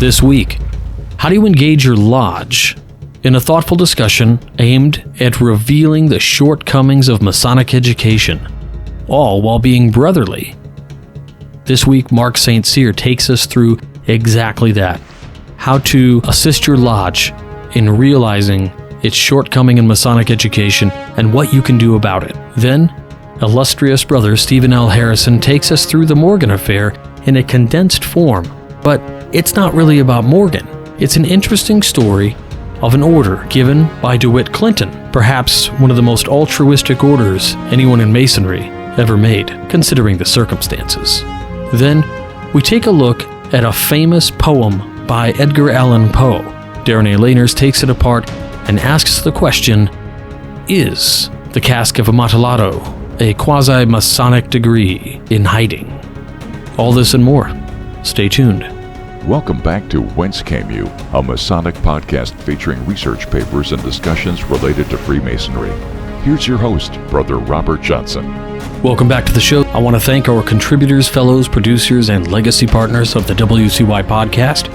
This week, how do you engage your lodge in a thoughtful discussion aimed at revealing the shortcomings of Masonic education, all while being brotherly? This week, Mark St. Cyr takes us through exactly that. How to assist your lodge in realizing its shortcoming in Masonic education and what you can do about it. Then, illustrious brother Stephen L. Harrison takes us through the Morgan affair in a condensed form. But it's not really about Morgan. It's an interesting story of an order given by DeWitt Clinton, perhaps one of the most altruistic orders anyone in Masonry ever made, considering the circumstances. Then, we take a look at a famous poem by Edgar Allan Poe. Darren A. Laners takes it apart and asks the question, is the cask of Amontillado a quasi-Masonic degree in hiding? All this and more. Stay tuned. Welcome back to Whence Came You, a Masonic podcast featuring research papers and discussions related to Freemasonry. Here's your host, Brother Robert Johnson. Welcome back to the show. I want to thank our contributors, fellows, producers, and legacy partners of the WCY podcast.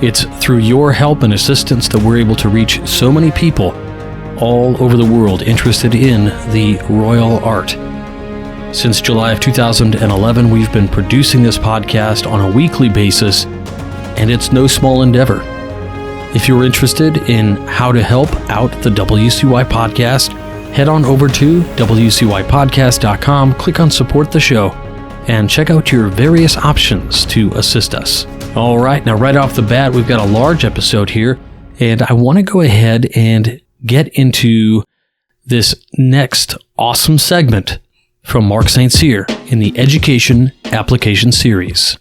It's through your help and assistance that we're able to reach so many people all over the world interested in the royal art. Since July of 2011, we've been producing this podcast on a weekly basis, and it's no small endeavor. If you're interested in how to help out the WCY podcast, head on over to WCYpodcast.com, click on Support the Show, and check out your various options to assist us. All right, now right off the bat, we've got a large episode here, and I want to go ahead and get into this next awesome segment from Mark St. Cyr in the Education Application Series.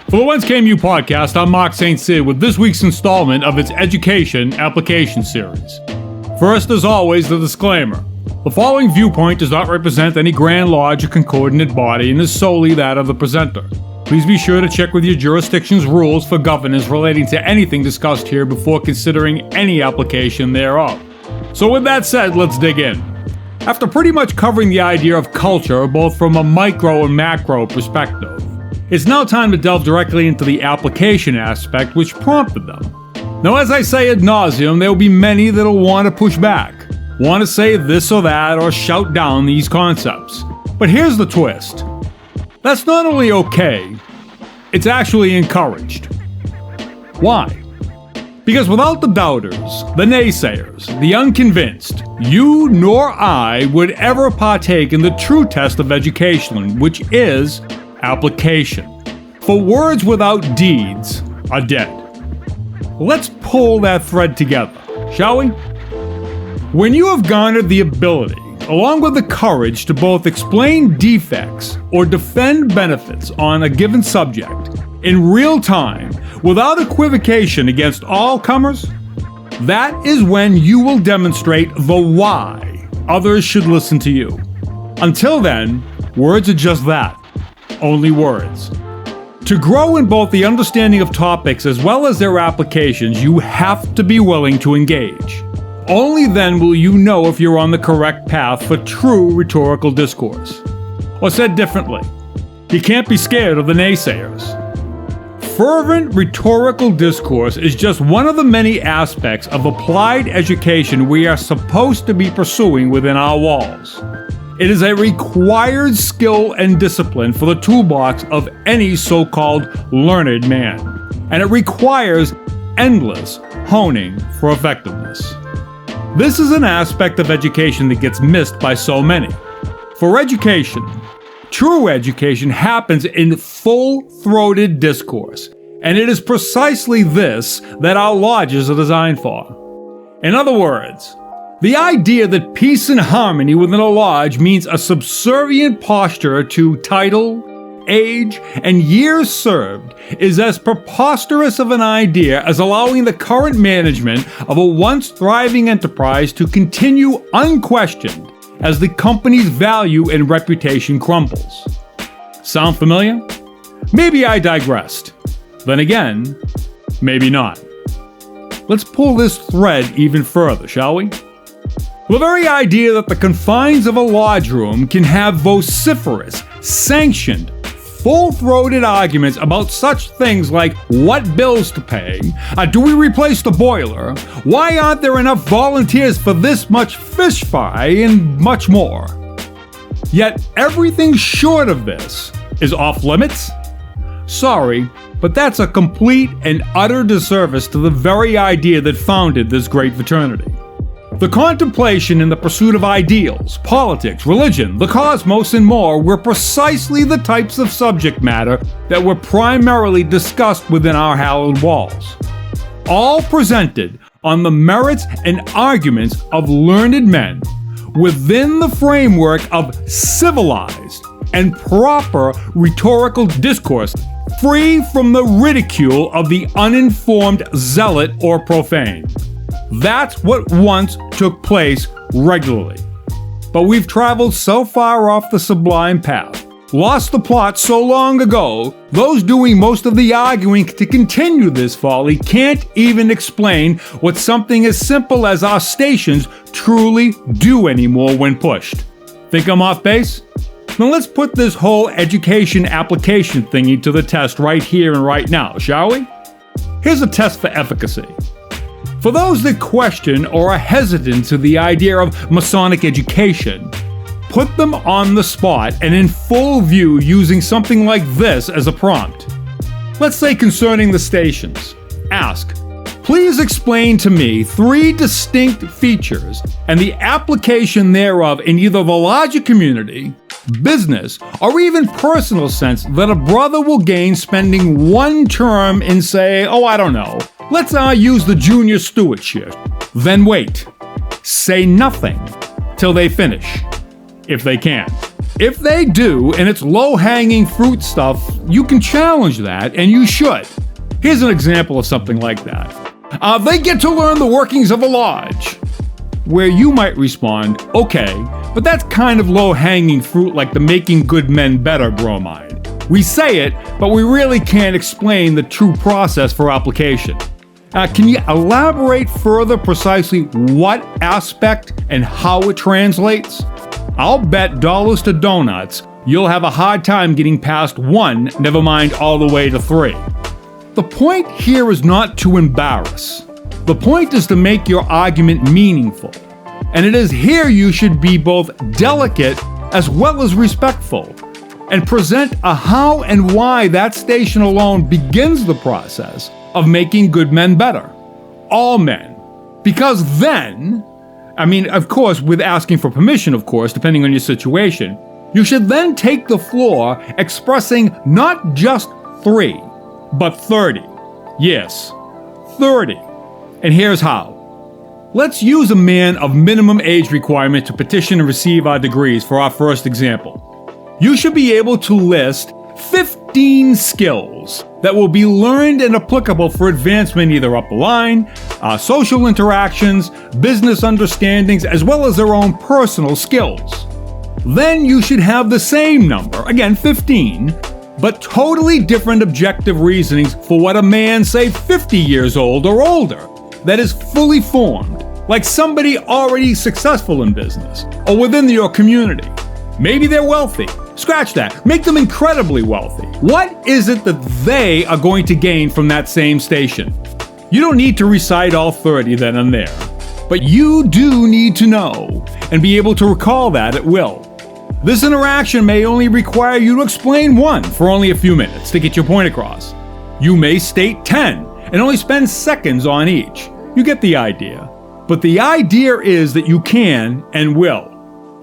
For the Whence Came You podcast, I'm Mark St. Cyr with this week's installment of its Education Application Series. First, as always, the disclaimer. The following viewpoint does not represent any Grand Lodge or concordant body and is solely that of the presenter. Please be sure to check with your jurisdiction's rules for governance relating to anything discussed here before considering any application thereof. So with that said, let's dig in. After pretty much covering the idea of culture, both from a micro and macro perspective, it's now time to delve directly into the application aspect which prompted them. Now, as I say ad nauseum, there will be many that'll want to push back, want to say this or that, or shout down these concepts. But here's the twist. That's not only okay, it's actually encouraged. Why? Because without the doubters, the naysayers, the unconvinced, you nor I would ever partake in the true test of education, which is application. For words without deeds are dead. Let's pull that thread together, shall we? When you have garnered the ability, along with the courage to both explain defects or defend benefits on a given subject in real time, without equivocation against all comers, that is when you will demonstrate the why others should listen to you. Until then, words are just that, only words. To grow in both the understanding of topics as well as their applications, you have to be willing to engage. Only then will you know if you're on the correct path for true rhetorical discourse. Or said differently, you can't be scared of the naysayers. Fervent rhetorical discourse is just one of the many aspects of applied education we are supposed to be pursuing within our walls. It is a required skill and discipline for the toolbox of any so-called learned man, and it requires endless honing for effectiveness. This is an aspect of education that gets missed by so many. For education, true education happens in full-throated discourse, and it is precisely this that our lodges are designed for. In other words, the idea that peace and harmony within a lodge means a subservient posture to title, age, and years served is as preposterous of an idea as allowing the current management of a once thriving enterprise to continue unquestioned as the company's value and reputation crumbles. Sound familiar? Maybe I digressed. Then again, maybe not. Let's pull this thread even further, shall we? The very idea that the confines of a lodge room can have vociferous, sanctioned, full-throated arguments about such things like what bills to pay, do we replace the boiler, why aren't there enough volunteers for this much fish fry, and much more. Yet everything short of this is off limits? Sorry, but that's a complete and utter disservice to the very idea that founded this great fraternity. The contemplation and the pursuit of ideals, politics, religion, the cosmos, and more were precisely the types of subject matter that were primarily discussed within our hallowed walls. All presented on the merits and arguments of learned men within the framework of civilized and proper rhetorical discourse, free from the ridicule of the uninformed zealot or profane. That's what once took place regularly. But we've traveled so far off the sublime path, lost the plot so long ago, those doing most of the arguing to continue this folly can't even explain what something as simple as our stations truly do anymore when pushed. Think I'm off base? Now let's put this whole education application thingy to the test right here and right now, shall we? Here's a test for efficacy. For those that question or are hesitant to the idea of Masonic education, put them on the spot and in full view using something like this as a prompt. Let's say concerning the stations. Ask, please explain to me 3 distinct features and the application thereof in either the larger community, business, or even personal sense that a brother will gain spending one term in, say, let's use the junior stewardship. Then wait. Say nothing till they finish, if they can. If they do, and it's low-hanging fruit stuff, you can challenge that, and you should. Here's an example of something like that. They get to learn the workings of a lodge. Where you might respond, okay, but that's kind of low-hanging fruit like the making good men better bromide. We say it, but we really can't explain the true process for application. Can you elaborate further precisely what aspect and how it translates? I'll bet dollars to donuts you'll have a hard time getting past 1, never mind all the way to 3. The point here is not to embarrass. The point is to make your argument meaningful. And it is here you should be both delicate as well as respectful, and present a how and why that station alone begins the process of making good men better. All men. Because then, of course, with asking for permission, of course, depending on your situation, you should then take the floor expressing not just 3, but 30. Yes, 30. And here's how. Let's use a man of minimum age requirement to petition and receive our degrees for our first example. You should be able to list 15 skills that will be learned and applicable for advancement either up the line, social interactions, business understandings, as well as their own personal skills. Then you should have the same number, again 15, but totally different objective reasonings for what a man, say 50 years old or older, that is fully formed, like somebody already successful in business or within your community. Maybe they're wealthy. Scratch that. Make them incredibly wealthy. What is it that they are going to gain from that same station? You don't need to recite all 30 then and there, but you do need to know and be able to recall that at will. This interaction may only require you to explain 1 for only a few minutes to get your point across. You may state 10 and only spend seconds on each. You get the idea. But the idea is that you can and will.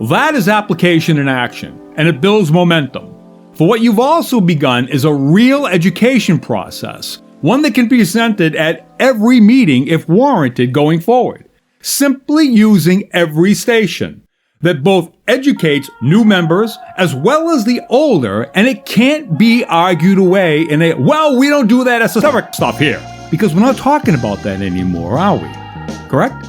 That is application in action, and it builds momentum. For what you've also begun is a real education process, one that can be presented at every meeting if warranted going forward, simply using every station that both educates new members as well as the older, and it can't be argued away in a, well, we don't do that esoteric stuff here, because we're not talking about that anymore, are we? Correct?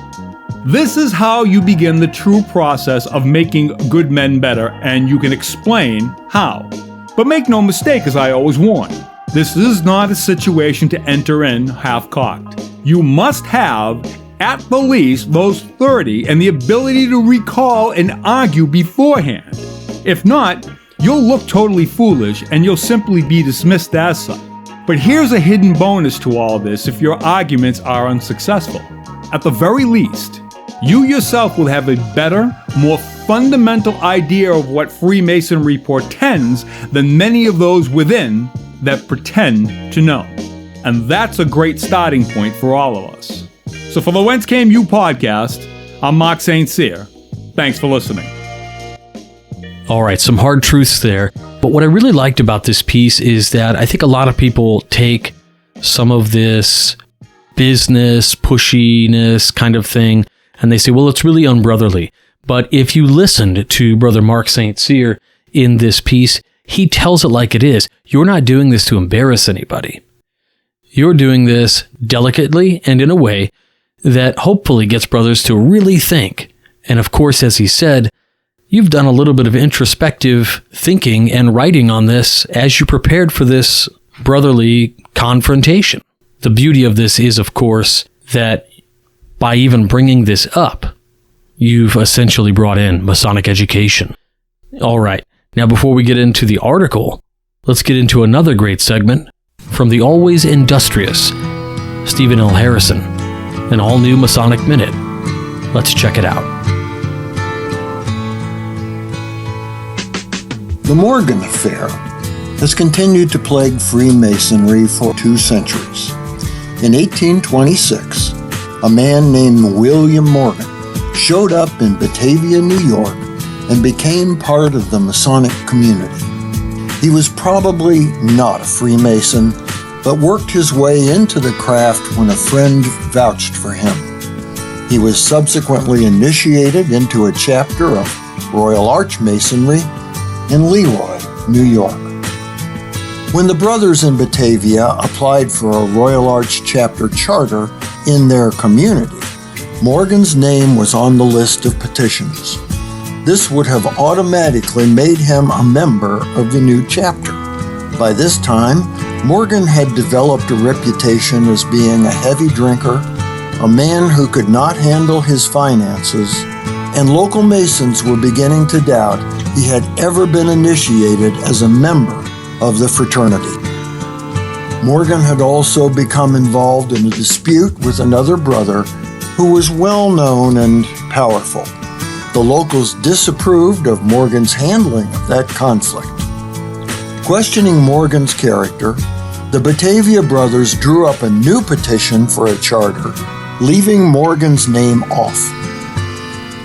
This is how you begin the true process of making good men better, and you can explain how. But make no mistake, as I always warn, this is not a situation to enter in half-cocked. You must have, at the least, those 30 and the ability to recall and argue beforehand. If not, you'll look totally foolish and you'll simply be dismissed as such. But here's a hidden bonus to all this if your arguments are unsuccessful. At the very least, you yourself will have a better, more fundamental idea of what Freemasonry portends than many of those within that pretend to know. And that's a great starting point for all of us. So for the Whence Came You podcast, I'm Mark St. Cyr. Thanks for listening. All right, some hard truths there. But what I really liked about this piece is that I think a lot of people take some of this business pushiness kind of thing and they say, well, it's really unbrotherly. But if you listened to Brother Mark St. Cyr in this piece, he tells it like it is. You're not doing this to embarrass anybody. You're doing this delicately and in a way that hopefully gets brothers to really think. And of course, as he said, you've done a little bit of introspective thinking and writing on this as you prepared for this brotherly confrontation. The beauty of this is, of course, that by even bringing this up, you've essentially brought in Masonic education. All right, now before we get into the article, let's get into another great segment from the always industrious Stephen L. Harrison, an all-new Masonic Minute. Let's check it out. The Morgan Affair has continued to plague Freemasonry for 2 centuries. In 1826, a man named William Morgan showed up in Batavia, New York, and became part of the Masonic community. He was probably not a Freemason, but worked his way into the craft when a friend vouched for him. He was subsequently initiated into a chapter of Royal Arch Masonry in Leroy, New York. When the brothers in Batavia applied for a Royal Arch chapter charter in their community, Morgan's name was on the list of petitions. This would have automatically made him a member of the new chapter. By this time, Morgan had developed a reputation as being a heavy drinker, a man who could not handle his finances, and local Masons were beginning to doubt he had ever been initiated as a member of the fraternity. Morgan had also become involved in a dispute with another brother who was well known and powerful. The locals disapproved of Morgan's handling of that conflict. Questioning Morgan's character, the Batavia brothers drew up a new petition for a charter, leaving Morgan's name off.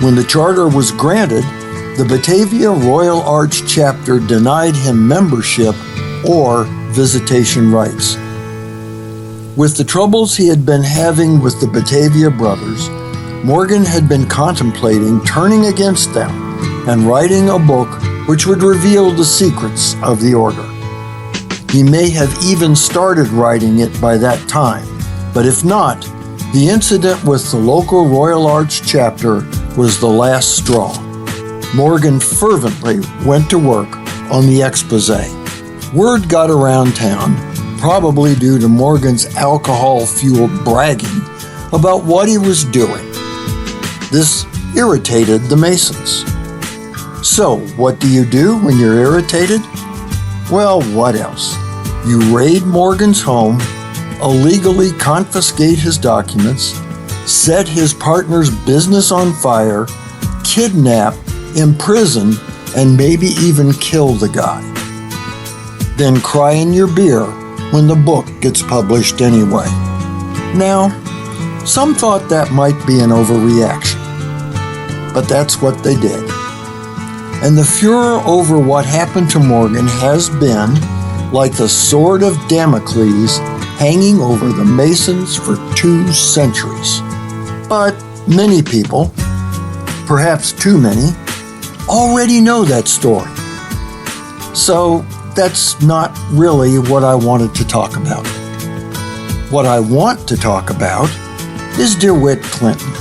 When the charter was granted, the Batavia Royal Arch chapter denied him membership or visitation rights. With the troubles he had been having with the Batavia brothers, Morgan had been contemplating turning against them and writing a book which would reveal the secrets of the order. He may have even started writing it by that time, but if not, the incident with the local Royal Arch chapter was the last straw. Morgan fervently went to work on the exposé. Word got around town, probably due to Morgan's alcohol-fueled bragging about what he was doing. This irritated the Masons. So, what do you do when you're irritated? Well, what else? You raid Morgan's home, illegally confiscate his documents, set his partner's business on fire, kidnap, imprison, and maybe even kill the guy. Then cry in your beer when the book gets published anyway. Now, some thought that might be an overreaction, but that's what they did. And the furor over what happened to Morgan has been like the sword of Damocles hanging over the Masons for 2 centuries. But many people, perhaps too many, already know that story. So that's not really what I wanted to talk about. What I want to talk about is DeWitt Clinton.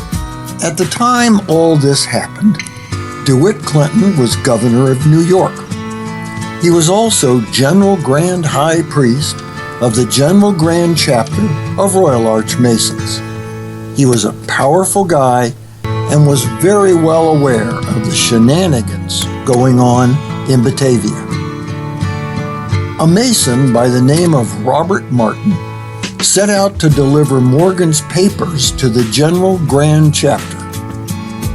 At the time all this happened, DeWitt Clinton was governor of New York. He was also General Grand High Priest of the General Grand Chapter of Royal Arch Masons. He was a powerful guy and was very well aware of the shenanigans going on in Batavia. A Mason by the name of Robert Martin set out to deliver Morgan's papers to the General Grand Chapter.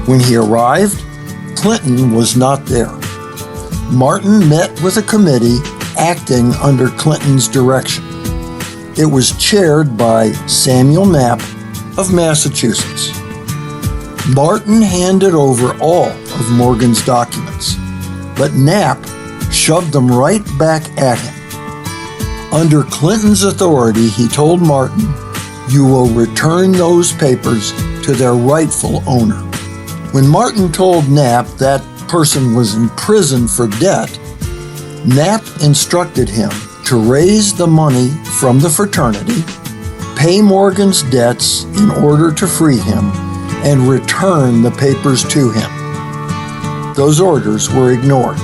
When he arrived, Clinton was not there. Martin met with a committee acting under Clinton's direction. It was chaired by Samuel Knapp of Massachusetts. Martin handed over all of Morgan's documents, but Knapp shoved them right back at him. Under Clinton's authority, he told Martin, "You will return those papers to their rightful owner." When Martin told Knapp that person was in prison for debt, Knapp instructed him to raise the money from the fraternity, pay Morgan's debts in order to free him, and return the papers to him. Those orders were ignored.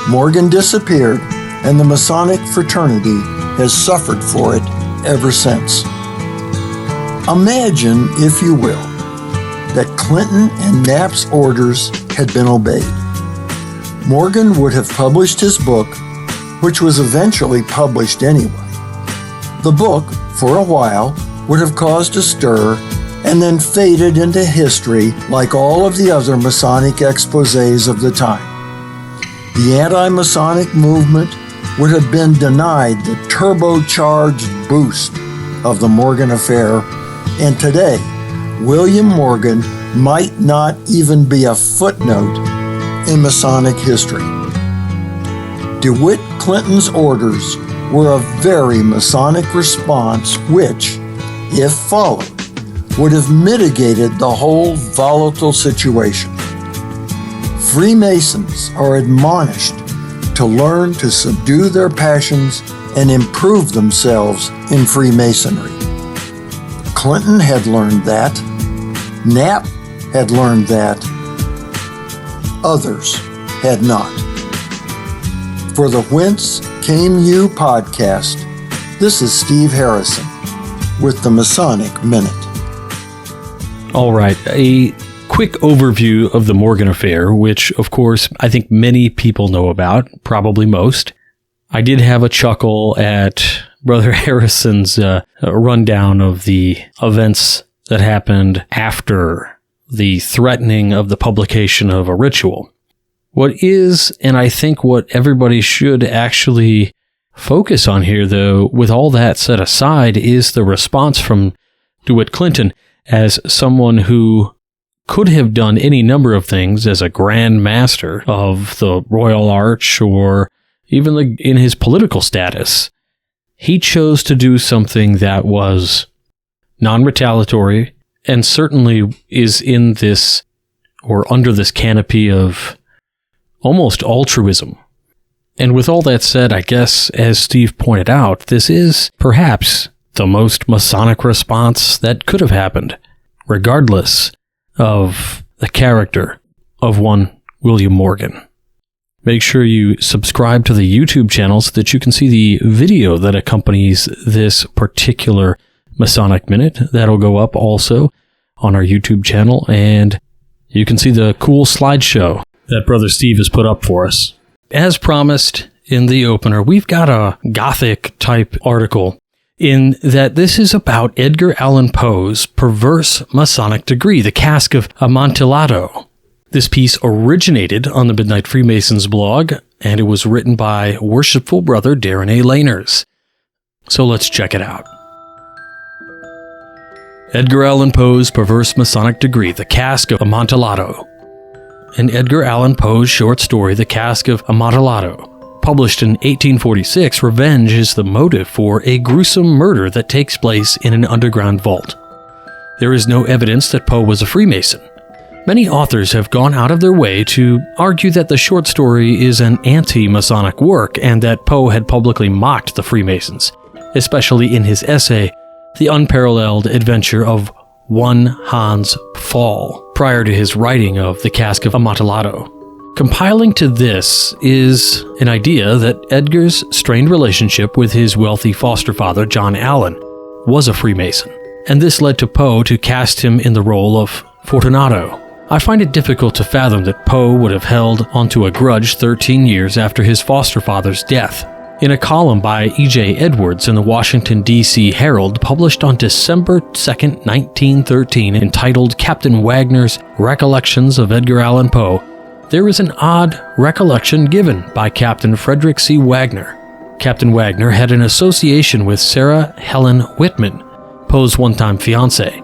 Morgan disappeared, and the Masonic fraternity has suffered for it ever since. Imagine, if you will, that Clinton and Knapp's orders had been obeyed. Morgan would have published his book, which was eventually published anyway. The book, for a while, would have caused a stir and then faded into history like all of the other Masonic exposés of the time. The anti-Masonic movement would have been denied the turbocharged boost of the Morgan affair, and today, William Morgan might not even be a footnote in Masonic history. DeWitt Clinton's orders were a very Masonic response which, if followed, would have mitigated the whole volatile situation. Freemasons are admonished to learn to subdue their passions and improve themselves in Freemasonry. Clinton had learned that. Knapp had learned that. Others had not. For the Whence Came You podcast, this is Steve Harrison with the Masonic Minute. All right, a quick overview of the Morgan affair, which, of course, I think many people know about, probably most. I did have a chuckle at Brother Harrison's rundown of the events that happened after the threatening of the publication of a ritual. What is, and I think what everybody should actually focus on here, though, with all that set aside, is the response from DeWitt Clinton as someone who could have done any number of things as a Grand Master of the Royal Arch or even in his political status. He chose to do something that was non-retaliatory and certainly is in this or under this canopy of almost altruism. And with all that said, I guess, as Steve pointed out, this is perhaps the most Masonic response that could have happened, regardless of the character of one William Morgan. Make sure you subscribe to the YouTube channel so that you can see the video that accompanies this particular Masonic Minute. That'll go up also on our YouTube channel, and you can see the cool slideshow that Brother Steve has put up for us. As promised in the opener, we've got a Gothic-type article in that this is about Edgar Allan Poe's perverse Masonic degree, the Cask of Amontillado. This piece originated on the Midnight Freemasons blog, and it was written by Worshipful Brother Darren A. Laners. So let's check it out. Edgar Allan Poe's perverse Masonic degree, the Cask of Amontillado. In Edgar Allan Poe's short story, The Cask of Amontillado, published in 1846, revenge is the motive for a gruesome murder that takes place in an underground vault. There is no evidence that Poe was a Freemason. Many authors have gone out of their way to argue that the short story is an anti-Masonic work and that Poe had publicly mocked the Freemasons, especially in his essay, The Unparalleled Adventure of One Hans Pfaall, prior to his writing of The Cask of Amontillado. Compiling to this is an idea that Edgar's strained relationship with his wealthy foster father, John Allen, was a Freemason, and this led to Poe to cast him in the role of Fortunato. I find it difficult to fathom that Poe would have held onto a grudge 13 years after his foster father's death. In a column by E.J. Edwards in the Washington, D.C. Herald, published on December 2, 1913, entitled Captain Wagner's Recollections of Edgar Allan Poe, there is an odd recollection given by Captain Frederick C. Wagner. Captain Wagner had an association with Sarah Helen Whitman, Poe's one-time fiancée,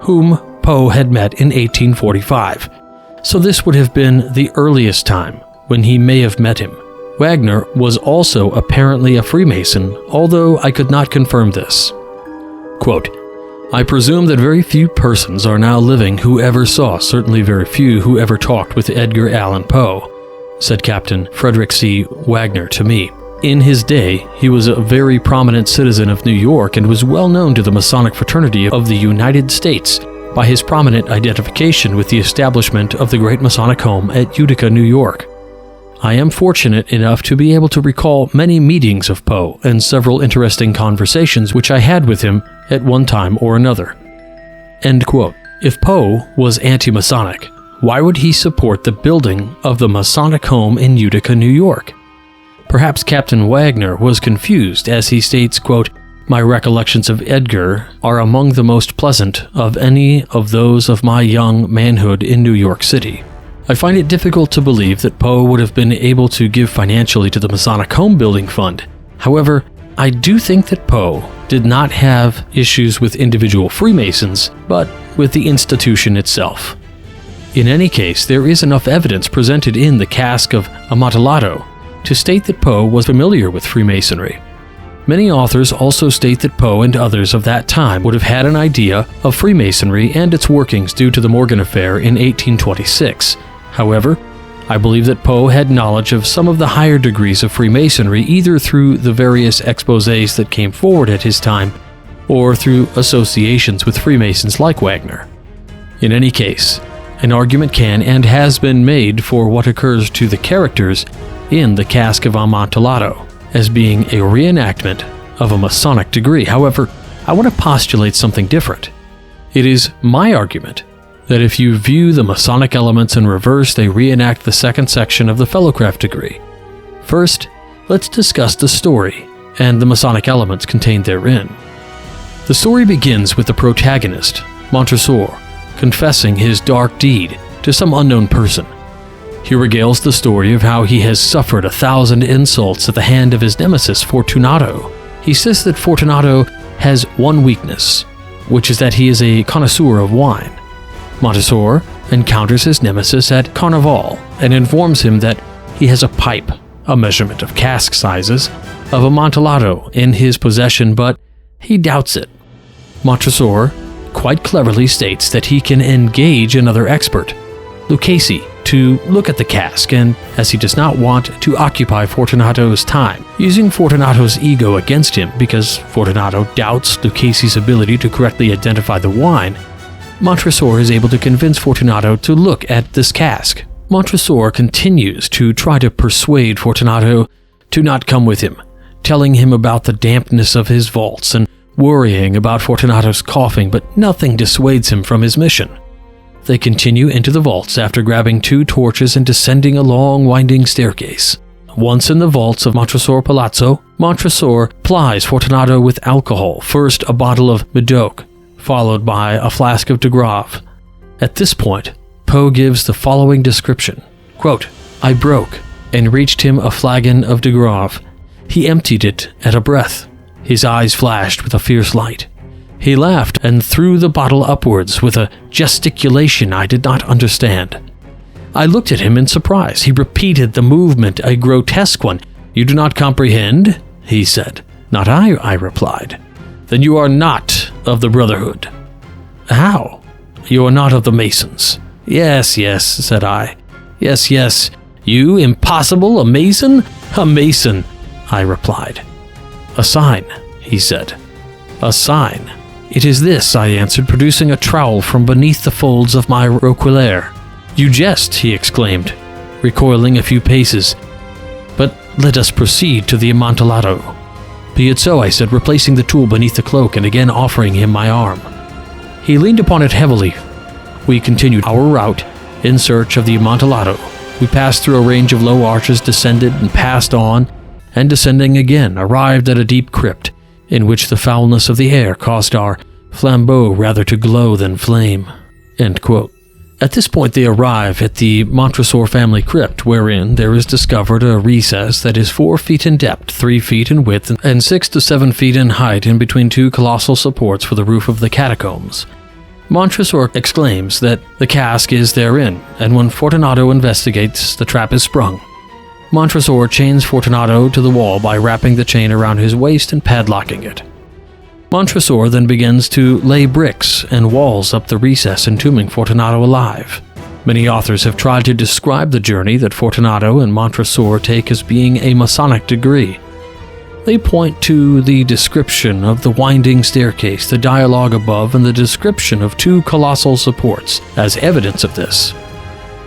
whom Poe had met in 1845. So this would have been the earliest time when he may have met him. Wagner was also apparently a Freemason, although I could not confirm this. Quote, I presume that very few persons are now living who ever saw, certainly very few who ever talked with Edgar Allan Poe, said Captain Frederick C. Wagner to me. In his day, he was a very prominent citizen of New York and was well known to the Masonic fraternity of the United States by his prominent identification with the establishment of the Great Masonic Home at Utica, New York. I am fortunate enough to be able to recall many meetings of Poe and several interesting conversations which I had with him at one time or another. End quote. If Poe was anti-Masonic, why would he support the building of the Masonic Home in Utica, New York? Perhaps Captain Wagner was confused as he states, quote, my recollections of Edgar are among the most pleasant of any of those of my young manhood in New York City. I find it difficult to believe that Poe would have been able to give financially to the Masonic Home Building Fund. However, I do think that Poe did not have issues with individual Freemasons, but with the institution itself. In any case, there is enough evidence presented in the Cask of Amontillado to state that Poe was familiar with Freemasonry. Many authors also state that Poe and others of that time would have had an idea of Freemasonry and its workings due to the Morgan Affair in 1826. However, I believe that Poe had knowledge of some of the higher degrees of Freemasonry either through the various exposés that came forward at his time or through associations with Freemasons like Wagner. In any case, an argument can and has been made for what occurs to the characters in the Cask of Amontillado as being a reenactment of a Masonic degree. However, I want to postulate something different. It is my argument that if you view the Masonic elements in reverse, they reenact the second section of the Fellowcraft degree. First, let's discuss the story and the Masonic elements contained therein. The story begins with the protagonist, Montresor, confessing his dark deed to some unknown person. He regales the story of how he has suffered 1,000 insults at the hand of his nemesis, Fortunato. He says that Fortunato has one weakness, which is that he is a connoisseur of wine. Montresor encounters his nemesis at Carnival and informs him that he has a pipe, a measurement of cask sizes, of Amontillado in his possession, but he doubts it. Montresor quite cleverly states that he can engage another expert, Lucchesi, to look at the cask, and as he does not want to occupy Fortunato's time, using Fortunato's ego against him because Fortunato doubts Lucchesi's ability to correctly identify the wine, Montresor is able to convince Fortunato to look at this cask. Montresor continues to try to persuade Fortunato to not come with him, telling him about the dampness of his vaults and worrying about Fortunato's coughing, but nothing dissuades him from his mission. They continue into the vaults after grabbing 2 torches and descending a long winding staircase. Once in the vaults of Montresor Palazzo, Montresor plies Fortunato with alcohol, first a bottle of Medoc, followed by a flask of de Grave. At this point, Poe gives the following description. Quote, I broke and reached him a flagon of de Grave. He emptied it at a breath. His eyes flashed with a fierce light. He laughed and threw the bottle upwards with a gesticulation I did not understand. I looked at him in surprise. He repeated the movement, a grotesque one. You do not comprehend? He said. Not I replied. Then you are not of the Brotherhood. How? You are not of the Masons. Yes, said I. Yes. You, impossible, a Mason? A Mason, I replied. A sign, he said. A sign. It is this, I answered, producing a trowel from beneath the folds of my roquelaire. You jest, he exclaimed, recoiling a few paces. But let us proceed to the Amontillado. Be it so, I said, replacing the tool beneath the cloak and again offering him my arm. He leaned upon it heavily. We continued our route in search of the Amontillado. We passed through a range of low arches, descended and passed on, and descending again, arrived at a deep crypt, in which the foulness of the air caused our flambeau rather to glow than flame." End quote. At this point they arrive at the Montresor family crypt, wherein there is discovered a recess that is 4 feet in depth, 3 feet in width, and 6 to 7 feet in height in between 2 colossal supports for the roof of the catacombs. Montresor exclaims that the cask is therein, and when Fortunato investigates, the trap is sprung. Montresor chains Fortunato to the wall by wrapping the chain around his waist and padlocking it. Montresor then begins to lay bricks and walls up the recess, entombing Fortunato alive. Many authors have tried to describe the journey that Fortunato and Montresor take as being a Masonic degree. They point to the description of the winding staircase, the dialogue above, and the description of 2 colossal supports as evidence of this.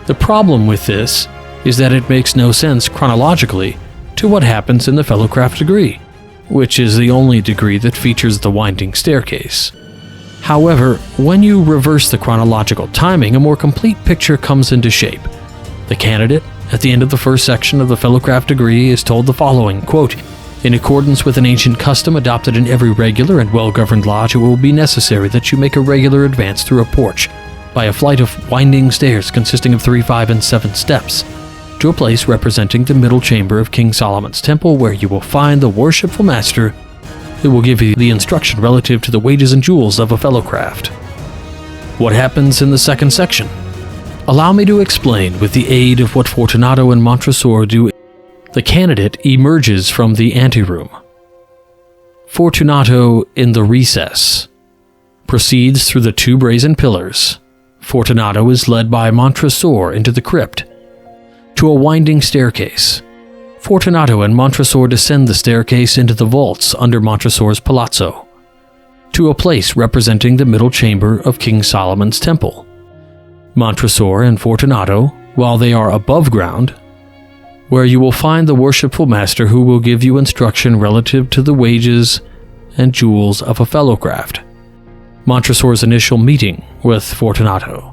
The problem with this is that it makes no sense chronologically to what happens in the Fellowcraft degree, which is the only degree that features the winding staircase. However, when you reverse the chronological timing, a more complete picture comes into shape. The candidate, at the end of the first section of the Fellowcraft degree, is told the following, quote, "In accordance with an ancient custom adopted in every regular and well-governed lodge, it will be necessary that you make a regular advance through a porch by a flight of winding stairs consisting of 3, 5, and 7 steps, to a place representing the middle chamber of King Solomon's temple, where you will find the worshipful master who will give you the instruction relative to the wages and jewels of a fellowcraft." What happens in the second section? Allow me to explain with the aid of what Fortunato and Montresor do. The candidate emerges from the anteroom. Fortunato in the recess proceeds through the 2 brazen pillars. Fortunato is led by Montresor into the crypt, to a winding staircase. Fortunato and Montresor descend the staircase into the vaults under Montresor's palazzo, to a place representing the middle chamber of King Solomon's temple. Montresor and Fortunato, while they are above ground, where you will find the worshipful master who will give you instruction relative to the wages and jewels of a fellowcraft. Montresor's initial meeting with Fortunato.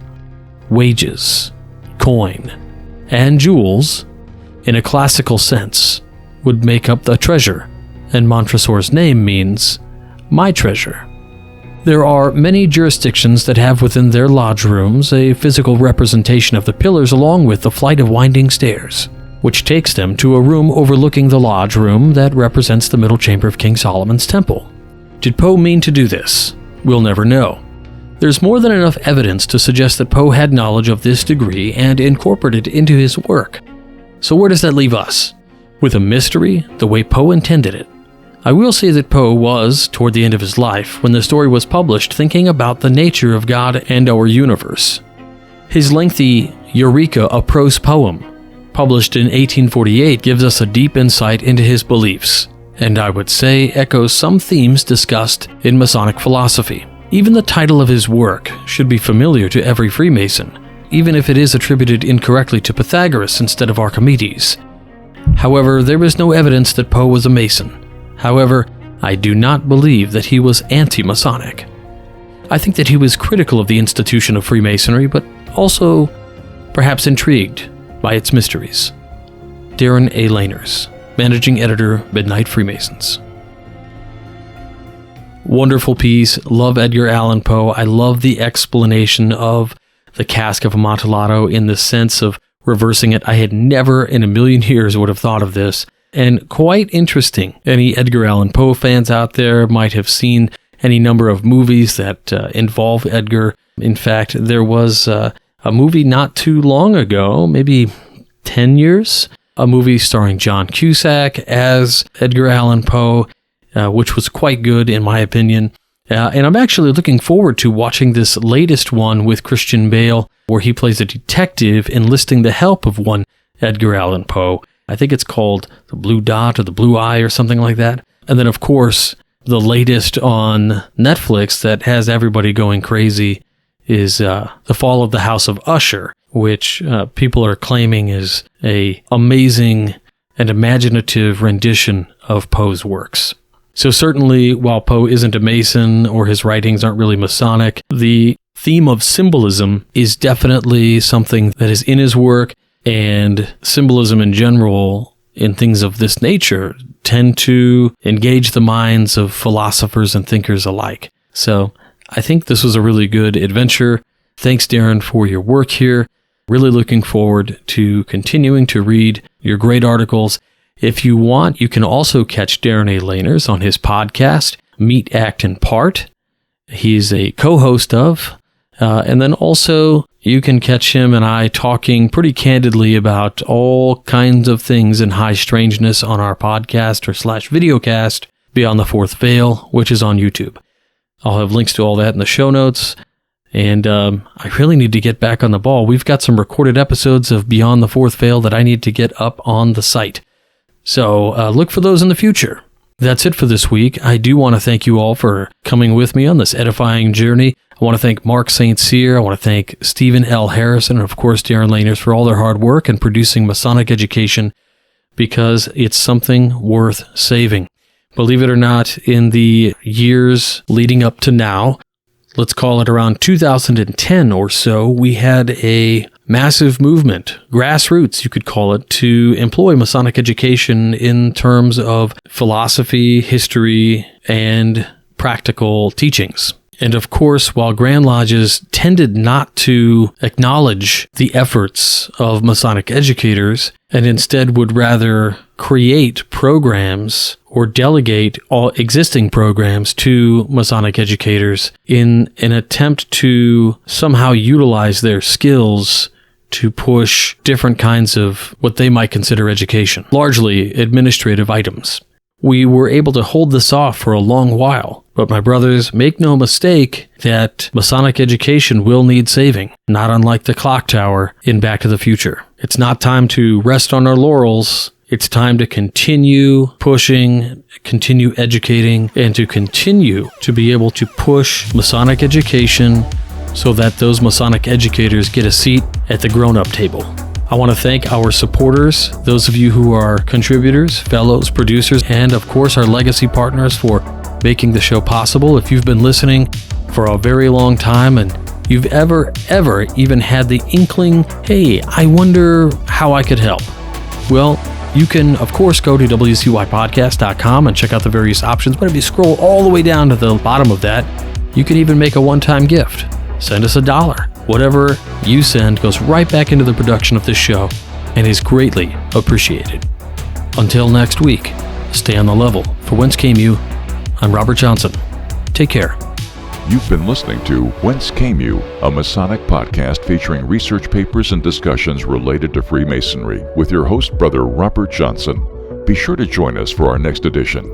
Wages, coin, and jewels, in a classical sense, would make up the treasure, and Montresor's name means my treasure. There are many jurisdictions that have within their lodge rooms a physical representation of the pillars along with the flight of winding stairs, which takes them to a room overlooking the lodge room that represents the middle chamber of King Solomon's temple. Did Poe mean to do this? We'll never know. There's more than enough evidence to suggest that Poe had knowledge of this degree and incorporated it into his work. So where does that leave us? With a mystery, the way Poe intended it. I will say that Poe was, toward the end of his life, when the story was published, thinking about the nature of God and our universe. His lengthy Eureka, a prose poem, published in 1848, gives us a deep insight into his beliefs, and I would say echoes some themes discussed in Masonic philosophy. Even the title of his work should be familiar to every Freemason, even if it is attributed incorrectly to Pythagoras instead of Archimedes. However, there is no evidence that Poe was a Mason. However, I do not believe that he was anti-Masonic. I think that he was critical of the institution of Freemasonry, but also perhaps intrigued by its mysteries. Darren A. Laners, Managing Editor, Midnight Freemasons. Wonderful piece. Love Edgar Allan Poe. I love the explanation of the Cask of Amontillado in the sense of reversing it. I had never in a million years would have thought of this. And quite interesting. Any Edgar Allan Poe fans out there might have seen any number of movies that involve Edgar. In fact, there was a movie not too long ago, maybe 10 years, a movie starring John Cusack as Edgar Allan Poe, which was quite good in my opinion. And I'm actually looking forward to watching this latest one with Christian Bale, where he plays a detective enlisting the help of one Edgar Allan Poe. I think it's called The Blue Dot or The Blue Eye or something like that. And then, of course, the latest on Netflix that has everybody going crazy is The Fall of the House of Usher, which people are claiming is an amazing and imaginative rendition of Poe's works. So certainly, while Poe isn't a Mason or his writings aren't really Masonic, the theme of symbolism is definitely something that is in his work. and symbolism in general in things of this nature tend to engage the minds of philosophers and thinkers alike. So I think this was a really good adventure. Thanks, Darren, for your work here. Really looking forward to continuing to read your great articles. If you want, you can also catch Darren A. Lainers on his podcast, Meet, Act, and Part. He's a co-host of, and then also you can catch him and I talking pretty candidly about all kinds of things in high strangeness on our podcast or /videocast, Beyond the Fourth Veil, which is on YouTube. I'll have links to all that in the show notes. And I really need to get back on the ball. We've got some recorded episodes of Beyond the Fourth Veil that I need to get up on the site. So look for those in the future. That's it for this week. I do want to thank you all for coming with me on this edifying journey. I want to thank Mark St. Cyr. I want to thank Stephen L. Harrison and, of course, Darren Lainers for all their hard work in producing Masonic education, because it's something worth saving. Believe it or not, in the years leading up to now, let's call it around 2010 or so, we had a massive movement, grassroots you could call it, to employ Masonic education in terms of philosophy, history, and practical teachings. And of course, while Grand Lodges tended not to acknowledge the efforts of Masonic educators, and instead would rather create programs or delegate all existing programs to Masonic educators in an attempt to somehow utilize their skills to push different kinds of what they might consider education, largely administrative items. We were able to hold this off for a long while, but my brothers, make no mistake that Masonic education will need saving, not unlike the clock tower in Back to the Future. It's not time to rest on our laurels. It's time to continue pushing, continue educating, and to continue to be able to push Masonic education so that those Masonic educators get a seat at the grown-up table. I want to thank our supporters, those of you who are contributors, fellows, producers, and of course our legacy partners for making the show possible. If you've been listening for a very long time and you've ever even had the inkling, hey, I wonder how I could help. Well, you can, of course, go to wcypodcast.com and check out the various options. But if you scroll all the way down to the bottom of that, you can even make a one-time gift. Send us $1. Whatever you send goes right back into the production of this show and is greatly appreciated. Until next week, stay on the level. For Whence Came You, I'm Robert Johnson. Take care. You've been listening to Whence Came You, a Masonic podcast featuring research papers and discussions related to Freemasonry with your host, Brother Robert Johnson. Be sure to join us for our next edition.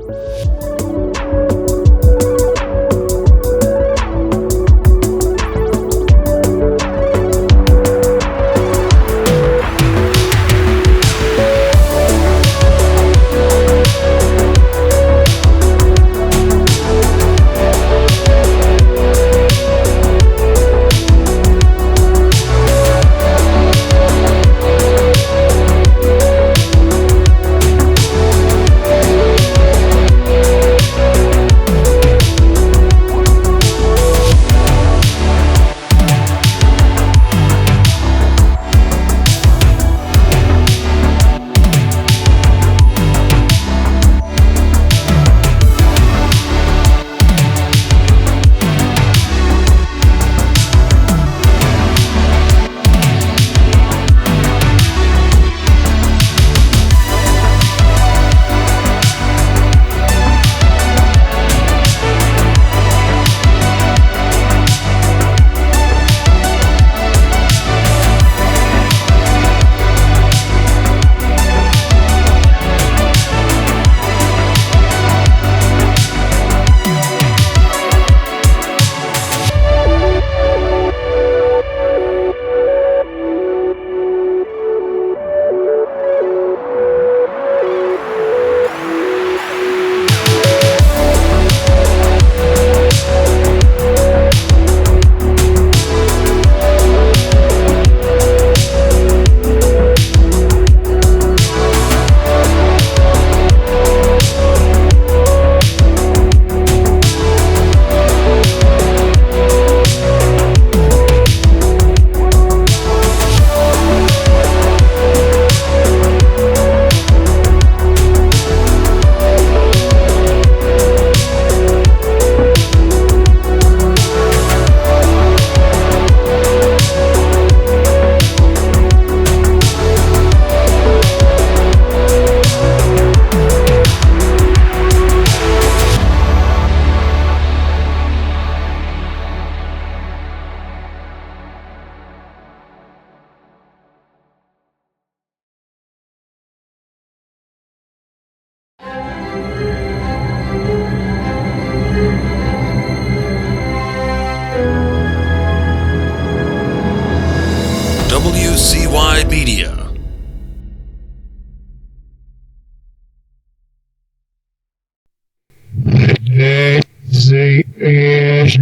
WCY Media. This is